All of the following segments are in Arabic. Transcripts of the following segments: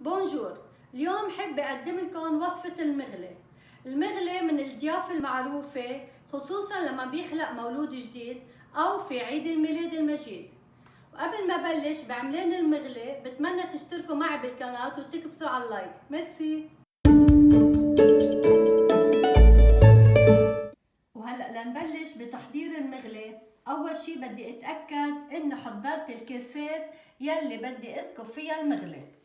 بونجور. اليوم حابة أقدم لكم وصفة المغلي. المغلي من الضيافة المعروفة خصوصا لما بيخلق مولود جديد أو في عيد الميلاد المجيد. وقبل ما بلش بعملان المغلي بتمنى تشتركوا معي بالقناة وتكبسوا على اللايك. ميرسي. وهلأ لنبلش بتحضير المغلي. أول شي بدي أتأكد إنه حضرت الكاسات يلي بدي أسكب فيها المغلي.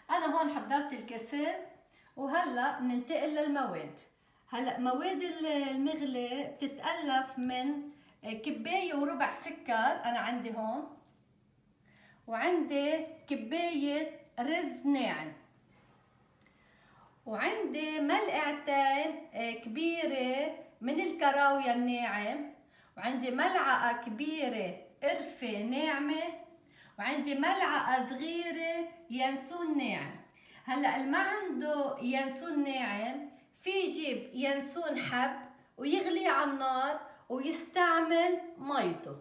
أنا هون حضرت الكاسات وهلأ ننتقل للمواد. هلأ مواد المغلي بتتألف من كباية وربع سكر أنا عندي هون، وعندي كباية رز ناعم، وعندي ملعقتين كبيرة من الكراوية الناعم، وعندي ملعقة كبيرة قرفة ناعمة، وعندي ملعقة صغيرة ينسون ناعم. هلا اللي ما عنده ينسون ناعم في يجيب ينسون حب ويغليه على النار ويستعمل ميته.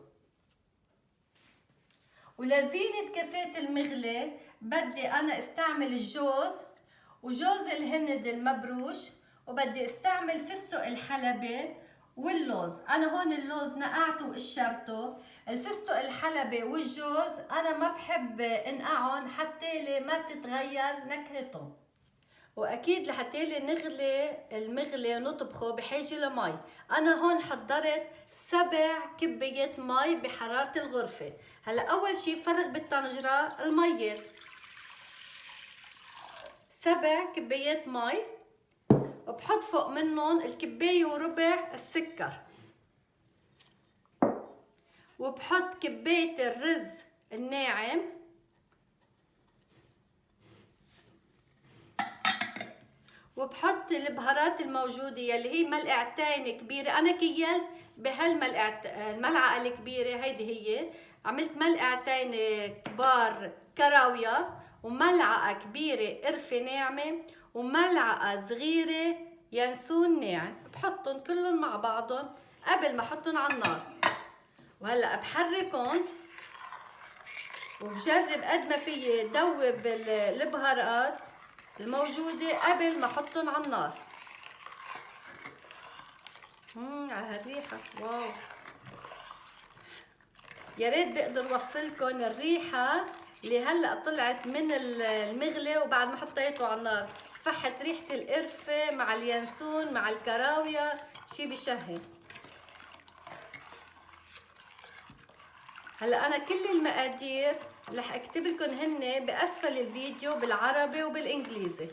ولزينة كاسات المغلي بدي أنا استعمل الجوز وجوز الهند المبروش، وبدي استعمل فستق الحلبي واللوز. انا هون اللوز نقعته وقشرته. الفستق الحلبي والجوز انا ما بحب انقعهم حتى لي ما تتغير نكهتهم. واكيد لحتى لي نغلي المغلي نطبخه بحاجه لمي. انا هون حضرت 7 كبايات مي بحراره الغرفه. هلا اول شي فرغ بالطنجره الميه، 7 كبايات مي، وبحط فوق منهم الكباية وربع السكر، وبحط كباية الرز الناعم، وبحط البهارات الموجودة يلي هي ملعقتين كبيرة. أنا كيلت الملعقة الكبيرة هيدي هي، عملت ملعقتين كبار كراوية، وملعقة كبيرة قرفة ناعمة، وملعقة صغيرة ينسون ناعم. بحطهم كلهم مع بعضهم قبل ما احطهم على النار. وهلا بحركهم وبجرب قد ما فيي دوب البهارات الموجودة قبل ما احطهم على النار. على هالريحة واو، يا ريت بقدر وصلكم الريحة اللي هلا طلعت من المغلي وبعد ما حطيته على النار. فحت ريحة القرفة مع اليانسون مع الكراوية، شي بشهي. هلا انا كل المقادير رح اكتب لكم هن باسفل الفيديو بالعربي وبالانجليزي.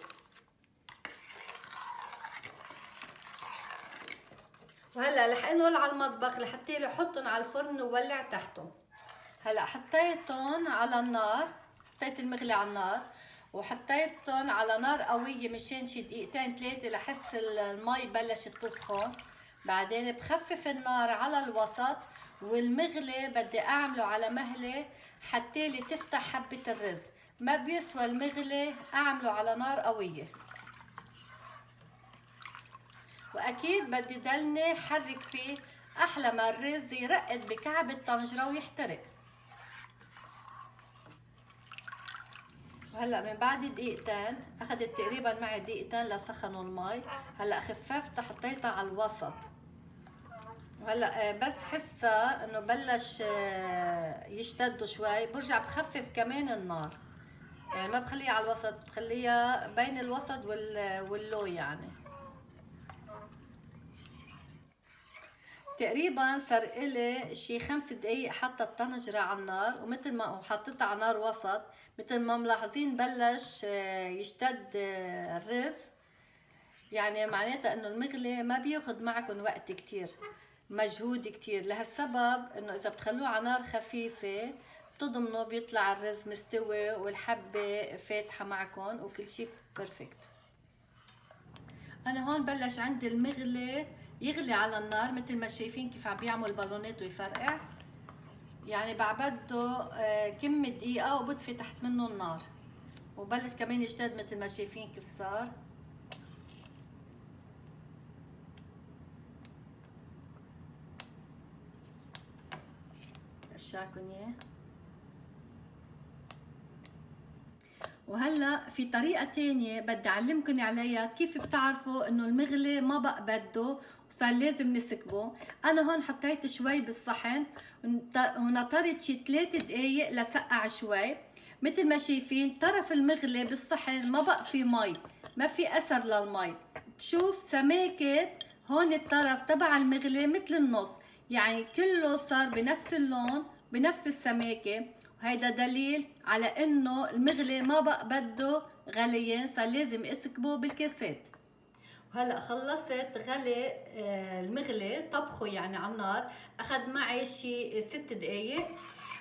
وهلا رح انقل على المطبخ لحتى احطهم على الفرن وولع تحتهم. هلا حطيتهم على النار، حطيت المغلي على النار وحطيتهم على نار قوية مشان شي دقيقتين 3 لحس المي بلشت تسخن. بعدين بخفف النار على الوسط، والمغلي بدي اعمله على مهلة حتى لي تفتح حبة الرز. ما بيسوى المغلي اعمله على نار قوية، واكيد بدي ضلني حرك فيه احلى ما الرز يرقد بكعب الطنجرة ويحترق. وهلا من بعد دقيقتين، اخذت تقريبا معي دقيقتين لسخنوا المي. هلا خففتها حطيتها على الوسط. وهلا بس حسها انه بلش يشتدوا شوي برجع بخفف كمان النار، يعني ما بخليها على الوسط، بخليها بين الوسط واللو. يعني تقريبا صار إلي شي 5 دقايق حاطه الطنجرة على النار، ومثل ما حطيتها على نار وسط مثل ما ملاحظين بلش يشتد الرز. يعني معناتها انه المغلي ما بياخد معكم وقت كتير، مجهود كتير. لهالسبب انه اذا بتخلوه على نار خفيفة بتضمنوا بيطلع الرز مستوي والحبة فاتحة معكم وكل شي بيرفكت. انا هون بلش عندي المغلي يغلي على النار مثل ما شايفين كيف عم بيعمل بالونات ويفرقع. يعني بعبده كم دقيقة وبطفي تحت منه النار، وبلش كمان يشتد مثل ما شايفين كيف صار. اشعكن اياه. وهلا في طريقة تانية بدي اعلمكن عليها كيف بتعرفوا انه المغلي ما بقى بده وصار لازم نسكبه. انا هون حطيت شوي بالصحن ونطرت شي 3 دقايق لسقع شوي. مثل ما شايفين طرف المغلي بالصحن ما بقى في مي، ما في اثر للمي. بشوف سماكة هون الطرف تبع المغلي مثل النص، يعني كله صار بنفس اللون بنفس السماكة. وهيدا دليل على انه المغلي ما بقى بده غليان، صار لازم اسكبه بالكاسات. وهلا خلصت غلي المغلي طبخه يعني على النار، اخذ معي شي 6 دقايق.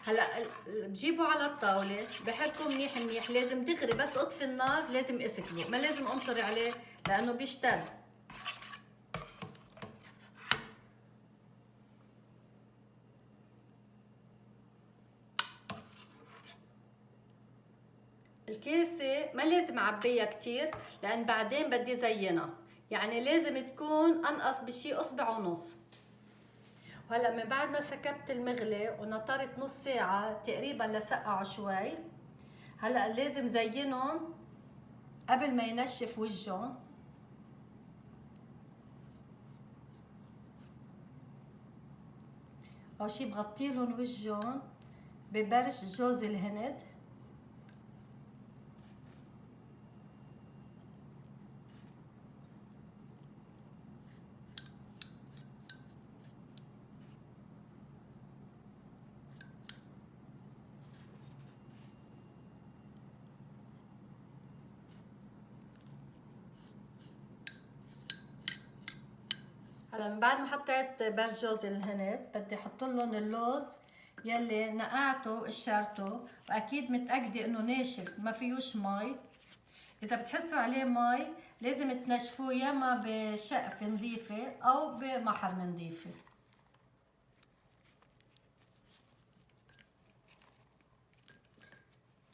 هلا بجيبه على الطاوله بحكه منيح منيح، لازم دغري بس اطفي النار لازم اسكبه، ما لازم انطري عليه لانه بيشتد. الكاسة ما لازم اعبيها كتير لان بعدين بدي زينها، يعني لازم تكون انقص بشي اصبع ونص. وهلا من بعد ما سكبت المغلي ونطرت نص ساعة تقريبا لسقعوا شوي، هلا لازم زينهم قبل ما ينشف وجههم. اول شي بغطيلهم وجههم ببرش جوز الهند. هلا من بعد ما حطيت برش جوز الهند بدي احط لهم اللوز يلي نقعته قشرته، واكيد متاكده انه ناشف ما فيهوش مي. اذا بتحسوا عليه مي لازم تنشفوه يا اما بشقفه نظيفه او بمحرمه نظيفه.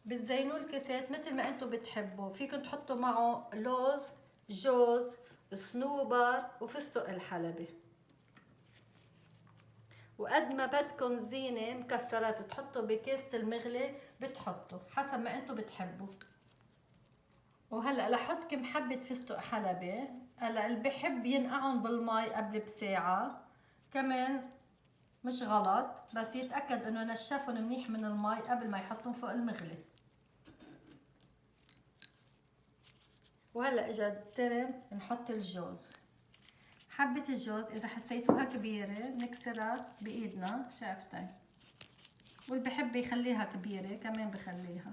بتزينوا الكاسات مثل ما انتم بتحبوا، فيكم تحطوا معه لوز، جوز، صنوبر وفستق الحلبي. وقد ما بدكم زينه مكسرات تحطوا بكاسه المغلي بتحطوا حسب ما انتم بتحبوا. وهلا لحط كم حبه فستق حلبي. هلا اللي بحب ينقعهم بالمي قبل بساعه كمان مش غلط، بس يتاكد انه نشفهم منيح من المي قبل ما يحطهم فوق المغلي. وهلا اجا الترم نحط الجوز. حبة الجوز إذا حسيتوها كبيرة بنكسرها بإيدنا شافتين، واللي بحب يخليها كبيرة كمان بخليها.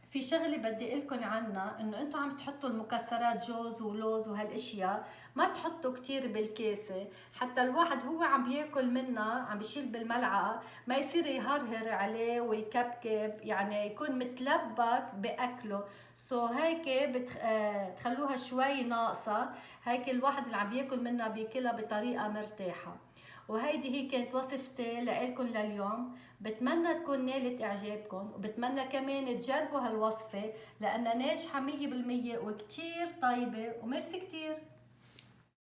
في شغله بدي اقولكن عنها، انه انتم عم تحطوا المكسرات جوز ولوز وهالاشياء ما تحطوا كتير بالكاسه، حتى الواحد هو عم بياكل منها عم بيشيل بالملعقه ما يصير يهرهر عليه ويكبكب، يعني يكون متلبك باكله. هيك بتخلوها شوي ناقصه، هيك الواحد اللي عم بياكل منها بياكلها بطريقه مرتاحه. وهيدي هي كانت وصفتي لإلكن لليوم، بتمنى تكون نالت اعجابكم، وبتمنى كمان تجربوا هالوصفة لأنها ناجحة 100% وكتير طيبة. وميرسي كتير.